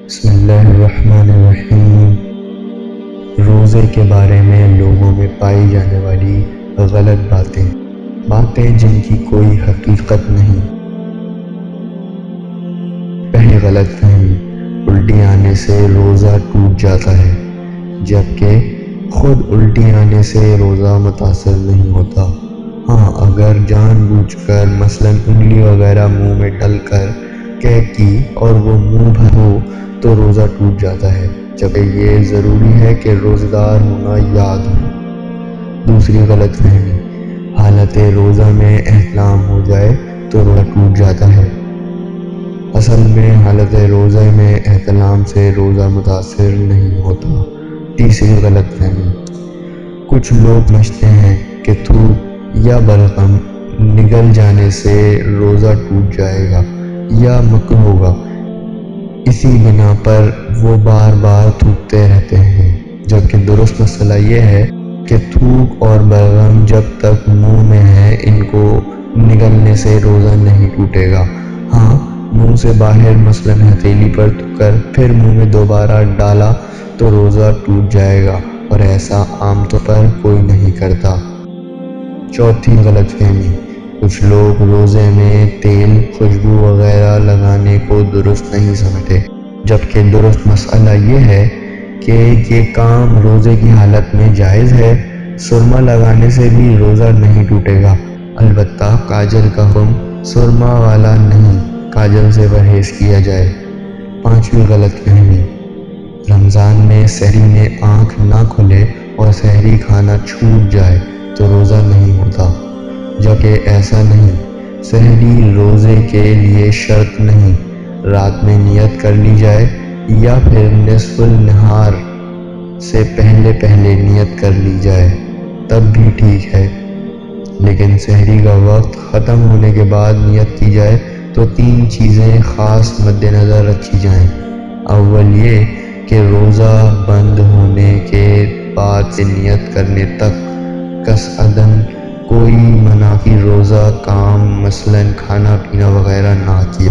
بسم اللہ الرحمن الرحیم۔ روزے کے بارے میں لوگوں میں پائی جانے والی غلط باتیں جن کی کوئی حقیقت نہیں۔ پہلی غلط فہمی، الٹی آنے سے روزہ ٹوٹ جاتا ہے، جبکہ خود الٹی آنے سے روزہ متاثر نہیں ہوتا۔ ہاں، اگر جان بوجھ کر مثلاً انگلی وغیرہ منہ میں ڈال کر قے کی اور وہ منہ بھر ہو تو روزہ ٹوٹ جاتا ہے، جبکہ یہ ضروری ہے کہ روزہ دار ہونا یاد ہو۔ دوسری غلط فہمی، حالت روزہ میں احتلام ہو جائے تو روزہ ٹوٹ جاتا ہے۔ اصل میں حالت روزہ میں احتلام سے روزہ متاثر نہیں ہوتا۔ تیسری غلط فہمی، کچھ لوگ سمجھتے ہیں کہ تھوک یا بلغم نگل جانے سے روزہ ٹوٹ جائے گا یا مکروہ ہوگا، اسی بنا پر وہ بار بار تھوکتے رہتے ہیں، جبکہ درست مسئلہ یہ ہے کہ تھوک اور بلغم جب تک منہ میں ہے ان کو نگلنے سے روزہ نہیں ٹوٹے گا۔ ہاں، منہ سے باہر مثلاً ہتھیلی پر تھوک کر پھر منہ میں دوبارہ ڈالا تو روزہ ٹوٹ جائے گا، اور ایسا عام طور پر کوئی نہیں کرتا۔ چوتھی غلط فہمی، کچھ لوگ روزے میں تیل، خوشبو وغیرہ لگانے کو درست نہیں سمجھتے، جبکہ درست مسئلہ یہ ہے کہ یہ کام روزے کی حالت میں جائز ہے۔ سرما لگانے سے بھی روزہ نہیں ٹوٹے گا، البتہ کاجل کا حکم سرما والا نہیں، کاجل سے پرہیز کیا جائے۔ پانچویں غلط فہمی، رمضان میں سحری میں آنکھ نہ کھلے اور سحری کھانا چھوٹ جائے تو روزہ نہیں ہوتا، جبکہ ایسا نہیں۔ سحری روزے کے لیے شرط نہیں، رات میں نیت کر لی جائے یا پھر نصف النہار سے پہلے نیت کر لی جائے تب بھی ٹھیک ہے، لیکن سحری کا وقت ختم ہونے کے بعد نیت کی جائے تو تین چیزیں خاص مد نظر رکھی جائیں۔ اول یہ کہ روزہ بند ہونے کے بعد سے نیت کرنے تک قصداً کوئی منافی روزہ کام مثلاً کھانا پینا وغیرہ نہ کیا۔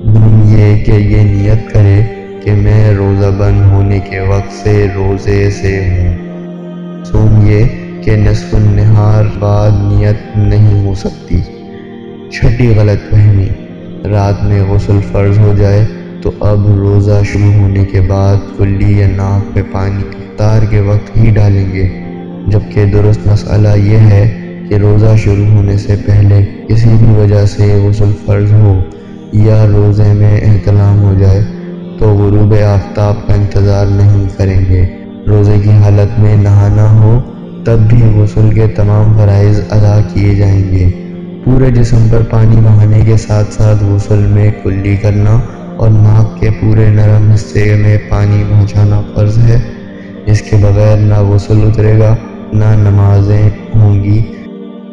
دوم یہ کہ یہ نیت کرے کہ میں روزہ بند ہونے کے وقت سے روزے سے ہوں۔ سوم یہ کہ نصف النہار بعد نیت نہیں ہو سکتی۔ چھٹی غلط فہمی، رات میں غسل فرض ہو جائے تو اب روزہ شروع ہونے کے بعد کلی یا ناک میں پانی افطار کے وقت ہی ڈالیں گے، جبکہ درست مسئلہ یہ ہے کہ روزہ شروع ہونے سے پہلے کسی بھی وجہ سے غسل فرض ہو یا روزے میں احتلام ہو جائے تو غروب آفتاب کا انتظار نہیں کریں گے۔ روزے کی حالت میں نہانا ہو تب بھی غسل کے تمام فرائض ادا کیے جائیں گے۔ پورے جسم پر پانی بہانے کے ساتھ ساتھ غسل میں کلی کرنا اور ناک کے پورے نرم حصے میں پانی پہنچانا فرض ہے، اس کے بغیر نہ غسل اترے گا نہ نمازیں ہوں گی۔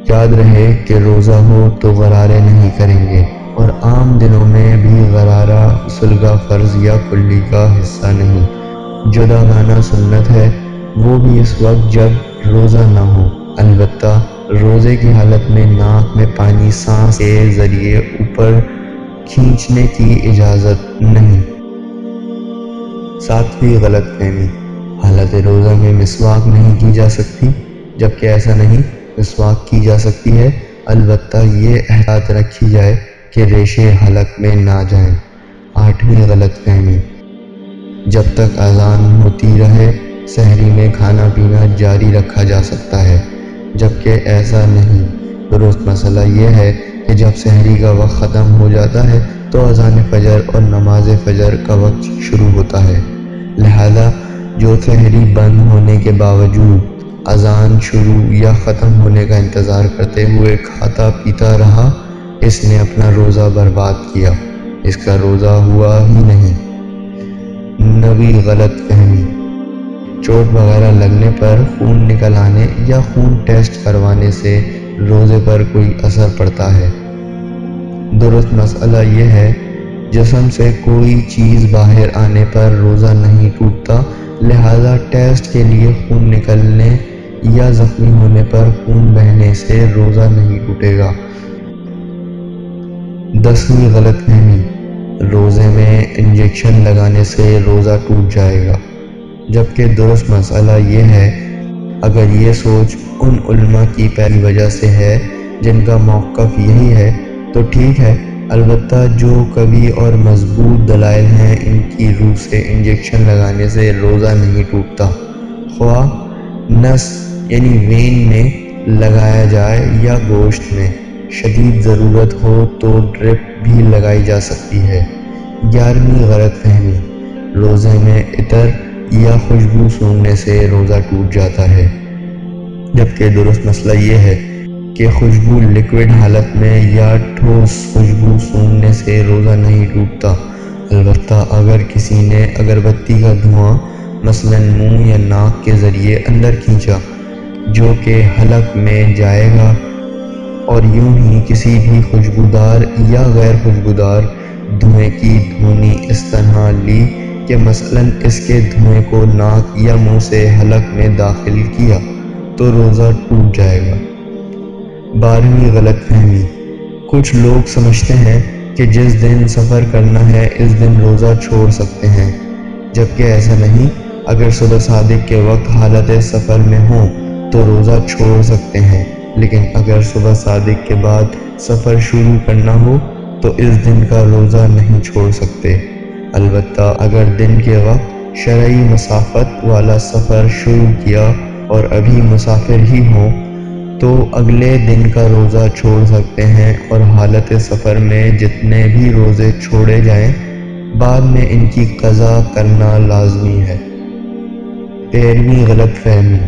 یاد رہے کہ روزہ ہو تو غرارے نہیں کریں گے، اور عام دنوں میں بھی غرارہ غسل کا فرض یا کلی کا حصہ نہیں۔ جو داغانہ سنت ہے وہ بھی اس وقت جب روزہ نہ ہو، البتہ روزے کی حالت میں ناک میں پانی سانس کے ذریعے اوپر کھینچنے کی اجازت نہیں۔ ساتویں غلط فہمی، حالت روزہ میں مسواک نہیں کی جا سکتی، جبکہ ایسا نہیں، مسواک کی جا سکتی ہے، البتہ یہ احتیاط رکھی جائے کہ ریشے حلق میں نہ جائیں۔ آٹھویں غلط فہمی، جب تک اذان ہوتی رہے سحری میں کھانا پینا جاری رکھا جا سکتا ہے، جبکہ ایسا نہیں۔ درست مسئلہ یہ ہے کہ جب سحری کا وقت ختم ہو جاتا ہے تو اذان فجر اور نماز فجر کا وقت شروع ہوتا ہے، لہذا جو سحری بند ہونے کے باوجود اذان شروع یا ختم ہونے کا انتظار کرتے ہوئے کھاتا پیتا رہا، اس نے اپنا روزہ برباد کیا، اس کا روزہ ہوا ہی نہیں۔ نویں غلط فہمی، چوٹ وغیرہ لگنے پر خون نکل آنے یا خون ٹیسٹ کروانے سے روزے پر کوئی اثر پڑتا ہے؟ درست مسئلہ یہ ہے جسم سے کوئی چیز باہر آنے پر روزہ نہیں ٹوٹتا، لہذا ٹیسٹ کے لیے خون نکلنے یا زخمی ہونے پر خون بہنے سے روزہ نہیں ٹوٹے گا۔ 10ویں غلط فہمی، روزے میں انجیکشن لگانے سے روزہ ٹوٹ جائے گا، جبکہ درست مسئلہ یہ ہے اگر یہ سوچ ان علماء کی پہلی وجہ سے ہے جن کا موقف یہی ہے تو ٹھیک ہے، البتہ جو قوی اور مضبوط دلائل ہیں ان کی روح سے انجیکشن لگانے سے روزہ نہیں ٹوٹتا، خواہ نس یعنی وین میں لگایا جائے یا گوشت میں، شدید ضرورت ہو تو ڈرپ بھی لگائی جا سکتی ہے۔ 11ویں غلط فہمی، روزے میں عطر یا خوشبو سونگھنے سے روزہ ٹوٹ جاتا ہے، جبکہ درست مسئلہ یہ ہے کہ خوشبو لیکوڈ حالت میں یا ٹھوس خوشبو سونگھنے سے روزہ نہیں ٹوٹتا، البتہ اگر کسی نے اگربتی کا دھواں مثلاً منہ یا ناک کے ذریعے اندر کھینچا جو کہ حلق میں جائے گا، اور یوں ہی کسی بھی خوشبودار یا غیر خوشبودار دھوئیں کی دھونی اس طرح لی کہ مثلاً اس کے دھوئیں کو ناک یا منہ سے حلق میں داخل کیا تو روزہ ٹوٹ جائے گا۔ 12ویں غلط فہمی، کچھ لوگ سمجھتے ہیں کہ جس دن سفر کرنا ہے اس دن روزہ چھوڑ سکتے ہیں، جبکہ ایسا نہیں۔ اگر صبح صادق کے وقت حالت سفر میں ہوں تو روزہ چھوڑ سکتے ہیں، لیکن اگر صبح صادق کے بعد سفر شروع کرنا ہو تو اس دن کا روزہ نہیں چھوڑ سکتے، البتہ اگر دن کے وقت شرعی مسافت والا سفر شروع کیا اور ابھی مسافر ہی ہوں تو اگلے دن کا روزہ چھوڑ سکتے ہیں، اور حالت سفر میں جتنے بھی روزے چھوڑے جائیں بعد میں ان کی قضا کرنا لازمی ہے۔ 13ویں غلط فہمی،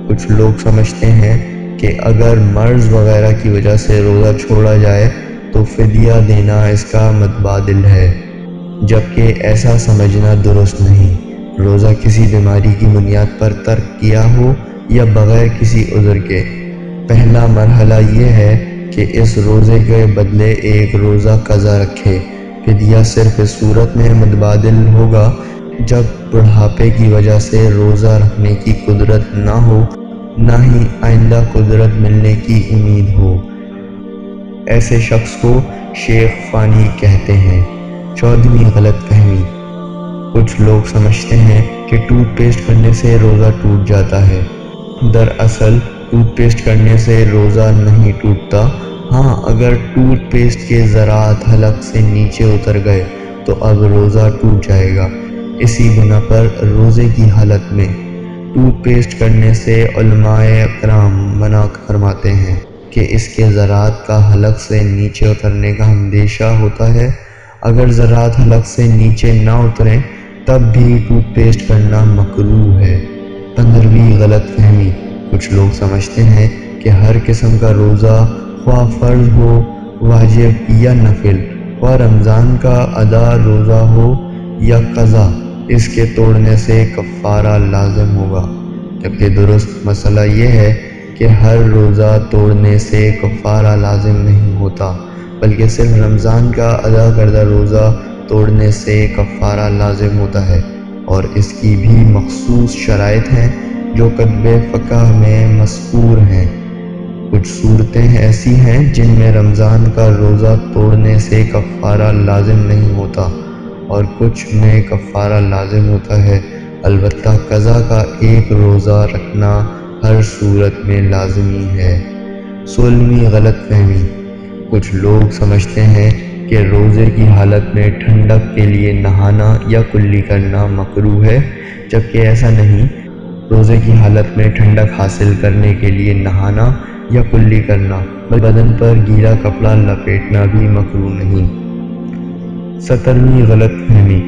کچھ لوگ سمجھتے ہیں کہ اگر مرض وغیرہ کی وجہ سے روزہ چھوڑا جائے تو فدیہ دینا اس کا متبادل ہے، جبکہ ایسا سمجھنا درست نہیں۔ روزہ کسی بیماری کی بنیاد پر ترک کیا ہو یا بغیر کسی عذر کے، پہلا مرحلہ یہ ہے کہ اس روزے کے بدلے ایک روزہ قضا رکھے۔ فدیہ صرف اس صورت میں متبادل ہوگا جب بڑھاپے کی وجہ سے روزہ رکھنے کی قدرت نہ ہو، نہ ہی آئندہ قدرت ملنے کی امید ہو۔ ایسے شخص کو شیخ فانی کہتے ہیں۔ 14ویں غلط فہمی، کچھ لوگ سمجھتے ہیں کہ ٹوتھ پیسٹ کرنے سے روزہ ٹوٹ جاتا ہے، دراصل ٹوتھ پیسٹ کرنے سے روزہ نہیں ٹوٹتا، ہاں اگر ٹوتھ پیسٹ کے ذرات حلق سے نیچے اتر گئے تو اب روزہ ٹوٹ جائے گا۔ اسی بنا پر روزے کی حالت میں ٹوتھ پیسٹ کرنے سے علماء کرام منع فرماتے ہیں کہ اس کے ذرات کا حلق سے نیچے اترنے کا اندیشہ ہوتا ہے۔ اگر ذرات حلق سے نیچے نہ اتریں تب بھی ٹوتھ پیسٹ کرنا مکروہ ہے۔ 15ویں غلط فہمی، کچھ لوگ سمجھتے ہیں کہ ہر قسم کا روزہ خواہ فرض ہو، واجب یا نفل، خواہ رمضان کا ادا روزہ ہو یا قضا، اس کے توڑنے سے کفارہ لازم ہوگا، جبکہ درست مسئلہ یہ ہے کہ ہر روزہ توڑنے سے کفارہ لازم نہیں ہوتا، بلکہ صرف رمضان کا ادا کردہ روزہ توڑنے سے کفارہ لازم ہوتا ہے، اور اس کی بھی مخصوص شرائط ہیں جو کتب فقہ میں مذکور ہیں۔ کچھ صورتیں ایسی ہیں جن میں رمضان کا روزہ توڑنے سے کفارہ لازم نہیں ہوتا اور کچھ میں کفارہ لازم ہوتا ہے، البتہ قضا کا ایک روزہ رکھنا ہر صورت میں لازمی ہے۔ 16ویں غلط فہمی، کچھ لوگ سمجھتے ہیں کہ روزے کی حالت میں ٹھنڈک کے لیے نہانا یا کلی کرنا مکروہ ہے، جبکہ ایسا نہیں۔ روزے کی حالت میں ٹھنڈک حاصل کرنے کے لیے نہانا یا کلی کرنا، بدن پر گیلا کپڑا لپیٹنا بھی مکروہ نہیں۔ 17ویں غلط فہمی،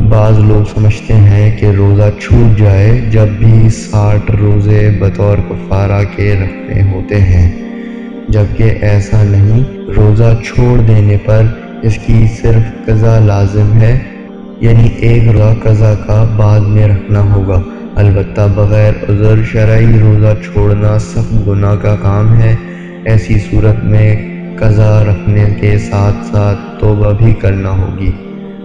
بعض لوگ سمجھتے ہیں کہ روزہ چھوٹ جائے جب بھی 60 روزے بطور کفارہ کے رکھنے ہوتے ہیں، جبکہ ایسا نہیں۔ روزہ چھوڑ دینے پر اس کی صرف قضا لازم ہے، یعنی ایک روزہ قضا کا بعد میں رکھنا ہوگا، البتہ بغیر عذر شرعی روزہ چھوڑنا سخت گناہ کا کام ہے، ایسی صورت میں قضا رکھنے کے ساتھ ساتھ توبہ بھی کرنا ہوگی۔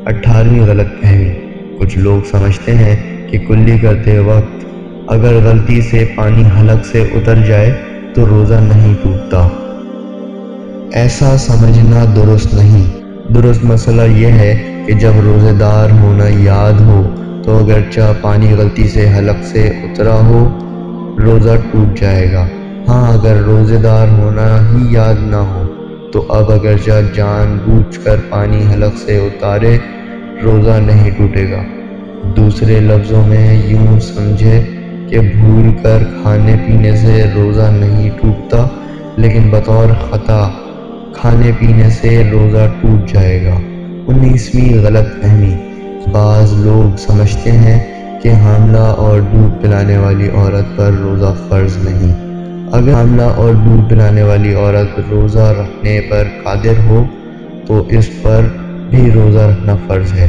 18ویں غلط فہمی، کچھ لوگ سمجھتے ہیں کہ کلی کرتے وقت اگر غلطی سے پانی حلق سے اتر جائے تو روزہ نہیں ٹوٹتا، ایسا سمجھنا درست نہیں۔ درست مسئلہ یہ ہے کہ جب روزے دار ہونا یاد ہو تو اگرچہ پانی غلطی سے حلق سے اترا ہو روزہ ٹوٹ جائے گا۔ ہاں اگر روزے دار ہونا ہی یاد نہ ہو تو اب اگرچہ جان بوجھ کر پانی حلق سے اتارے روزہ نہیں ٹوٹے گا۔ دوسرے لفظوں میں یوں سمجھے کہ بھول کر کھانے پینے سے روزہ نہیں ٹوٹتا، لیکن بطور خطا کھانے پینے سے روزہ ٹوٹ جائے گا۔ 19ویں غلط فہمی: بعض لوگ سمجھتے ہیں کہ حاملہ اور دودھ پلانے والی عورت پر روزہ فرض نہیں۔ اگر حاملہ اور دودھ پلانے والی عورت روزہ رکھنے پر قادر ہو تو اس پر بھی روزہ رکھنا فرض ہے۔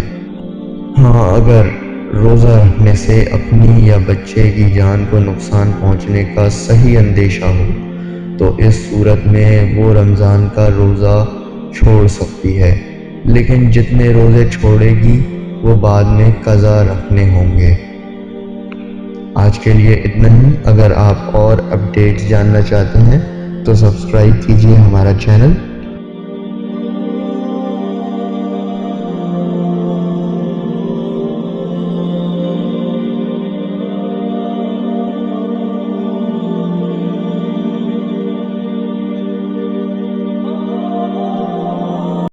ہاں اگر روزہ رکھنے سے اپنی یا بچے کی جان کو نقصان پہنچنے کا صحیح اندیشہ ہو تو اس صورت میں وہ رمضان کا روزہ چھوڑ سکتی ہے، لیکن جتنے روزے چھوڑے گی وہ بعد میں قضا رکھنے ہوں گے۔ آج کے لیے اتنا ہی۔ اگر آپ اور اپڈیٹس جاننا چاہتے ہیں تو سبسکرائب کیجیے ہمارا چینل